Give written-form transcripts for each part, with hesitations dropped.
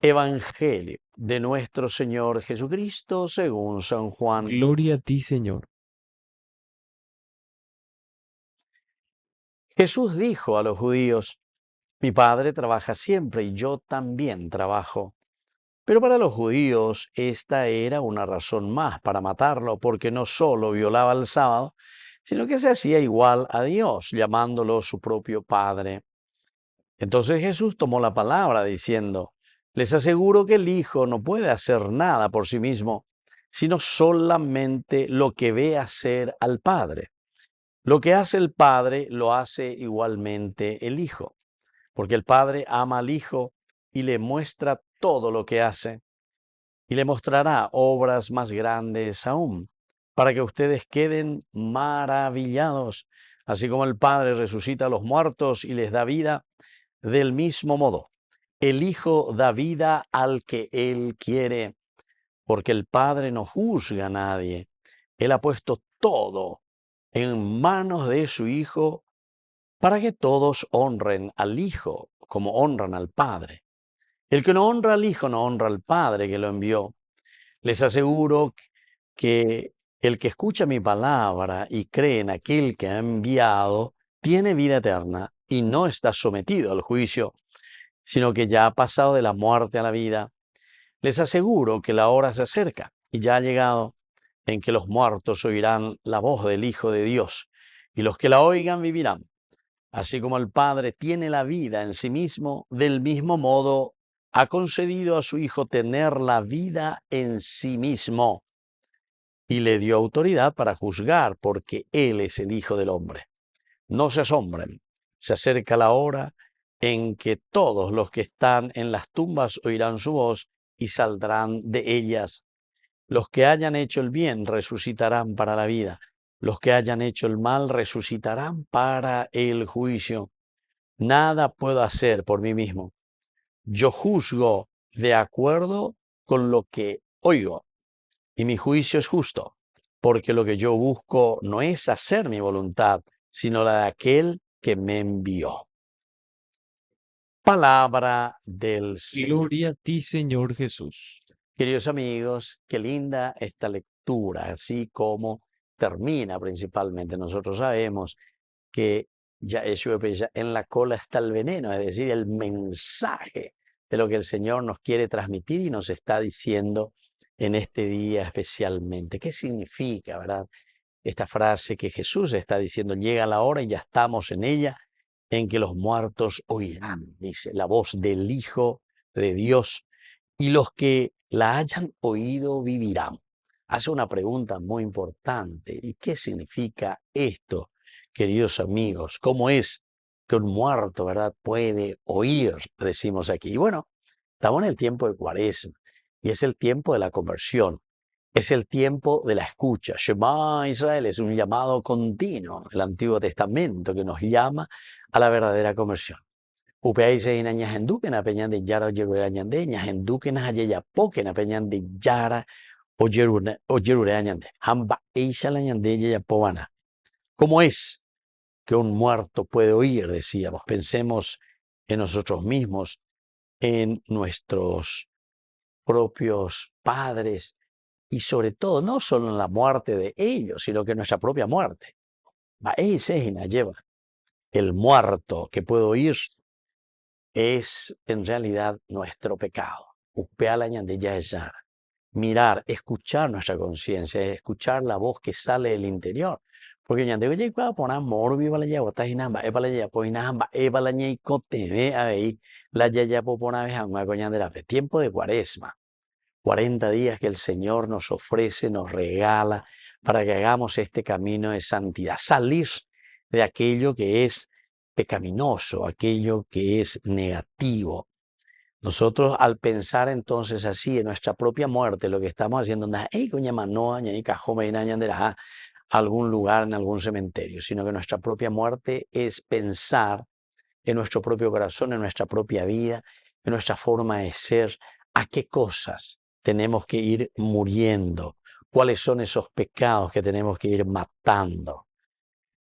Evangelio de nuestro Señor Jesucristo según San Juan. Gloria a ti, Señor. Jesús dijo a los judíos: mi Padre trabaja siempre y yo también trabajo. Pero para los judíos esta era una razón más para matarlo, porque no solo violaba el sábado, sino que se hacía igual a Dios, llamándolo su propio Padre. Entonces Jesús tomó la palabra diciendo: les aseguro que el Hijo no puede hacer nada por sí mismo, sino solamente lo que ve hacer al Padre. Lo que hace el Padre lo hace igualmente el Hijo, porque el Padre ama al Hijo y le muestra todo lo que hace, y le mostrará obras más grandes aún, para que ustedes queden maravillados. Así como el Padre resucita a los muertos y les da vida, del mismo modo, el Hijo da vida al que Él quiere, porque el Padre no juzga a nadie. Él ha puesto todo en manos de su Hijo para que todos honren al Hijo como honran al Padre. El que no honra al Hijo no honra al Padre que lo envió. Les aseguro que el que escucha mi palabra y cree en aquel que ha enviado tiene vida eterna y no está sometido al juicio, sino que ya ha pasado de la muerte a la vida. Les aseguro que la hora se acerca y ya ha llegado en que los muertos oirán la voz del Hijo de Dios, y los que la oigan vivirán. Así como el Padre tiene la vida en sí mismo, del mismo modo ha concedido a su Hijo tener la vida en sí mismo, y le dio autoridad para juzgar, porque Él es el Hijo del Hombre. No se asombren, se acerca la hora en que todos los que están en las tumbas oirán su voz y saldrán de ellas. Los que hayan hecho el bien resucitarán para la vida. Los que hayan hecho el mal resucitarán para el juicio. Nada puedo hacer por mí mismo. Yo juzgo de acuerdo con lo que oigo, y mi juicio es justo, porque lo que yo busco no es hacer mi voluntad, sino la de aquel que me envió. Palabra del Señor. Gloria a ti, Señor Jesús. Queridos amigos, qué linda esta lectura, así como termina principalmente. Nosotros sabemos que ya en la cola está el veneno, es decir, el mensaje de lo que el Señor nos quiere transmitir y nos está diciendo en este día especialmente. ¿Qué significa, verdad? Esta frase que Jesús está diciendo: llega la hora y ya estamos en ella, en que los muertos oirán, dice, la voz del Hijo de Dios, y los que la hayan oído vivirán. Hace una pregunta muy importante: ¿y qué significa esto, queridos amigos? ¿Cómo es que un muerto, verdad, puede oír? Decimos aquí. Y bueno, estamos en el tiempo de Cuaresma y es el tiempo de la conversión. Es el tiempo de la escucha. Shema Israel es un llamado continuo, el Antiguo Testamento, que nos llama a la verdadera conversión. Upeaise ina ñahenduke na peñan de yara o yerure añande, ñahenduke na hayeya poke na peñan de yara o yerure añande. Hamba eisha la ñande yeya pobana. ¿Cómo es que un muerto puede oír? Decíamos. Pensemos en nosotros mismos, en nuestros propios padres, y sobre todo, no solo en la muerte de ellos, sino que en nuestra propia muerte. Lleva. El muerto que puedo oír es en realidad nuestro pecado. Mirar, escuchar nuestra conciencia, escuchar la voz que sale del interior. Porque ñande oye kwa pona morbi bala ya wata hinamba e bala ya po hinamba e bala ñe ikote ve ahí la ya popona ve hangua coñandera. Tiempo de Cuaresma. 40 días que el Señor nos ofrece, nos regala para que hagamos este camino de santidad, salir de aquello que es pecaminoso, aquello que es negativo. Nosotros, al pensar entonces así en nuestra propia muerte, lo que estamos haciendo no es algún lugar, en algún cementerio, sino que nuestra propia muerte es pensar en nuestro propio corazón, en nuestra propia vida, en nuestra forma de ser, a qué cosas tenemos que ir muriendo, cuáles son esos pecados que tenemos que ir matando.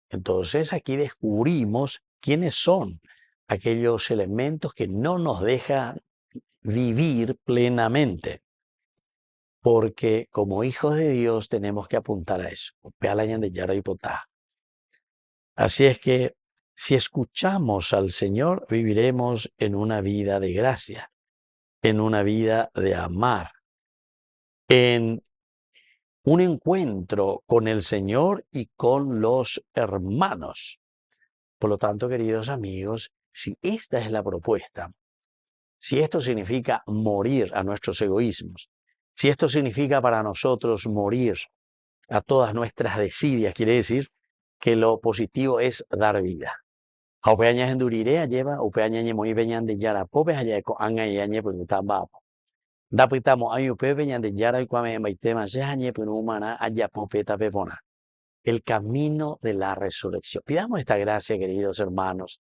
Entonces aquí descubrimos quiénes son aquellos elementos que no nos dejan vivir plenamente. Porque como hijos de Dios tenemos que apuntar a eso. Así es que si escuchamos al Señor, viviremos en una vida de gracia, en una vida de amar, en un encuentro con el Señor y con los hermanos. Por lo tanto, queridos amigos, si esta es la propuesta, si esto significa morir a nuestros egoísmos, si esto significa para nosotros morir a todas nuestras desidias, quiere decir que lo positivo es dar vida. Haupeaña endurire lleva, upeaña muy peñan de yara, pope allá con anga y añe pues tambapo. Da pitamo hay upe peñan de yara y cuame maitema se añe pues humana allá popeta pepona. El camino de la resurrección. Pidamos esta gracia, queridos hermanos,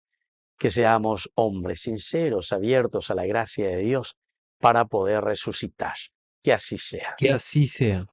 que seamos hombres sinceros, abiertos a la gracia de Dios para poder resucitar. Que así sea. Que así sea.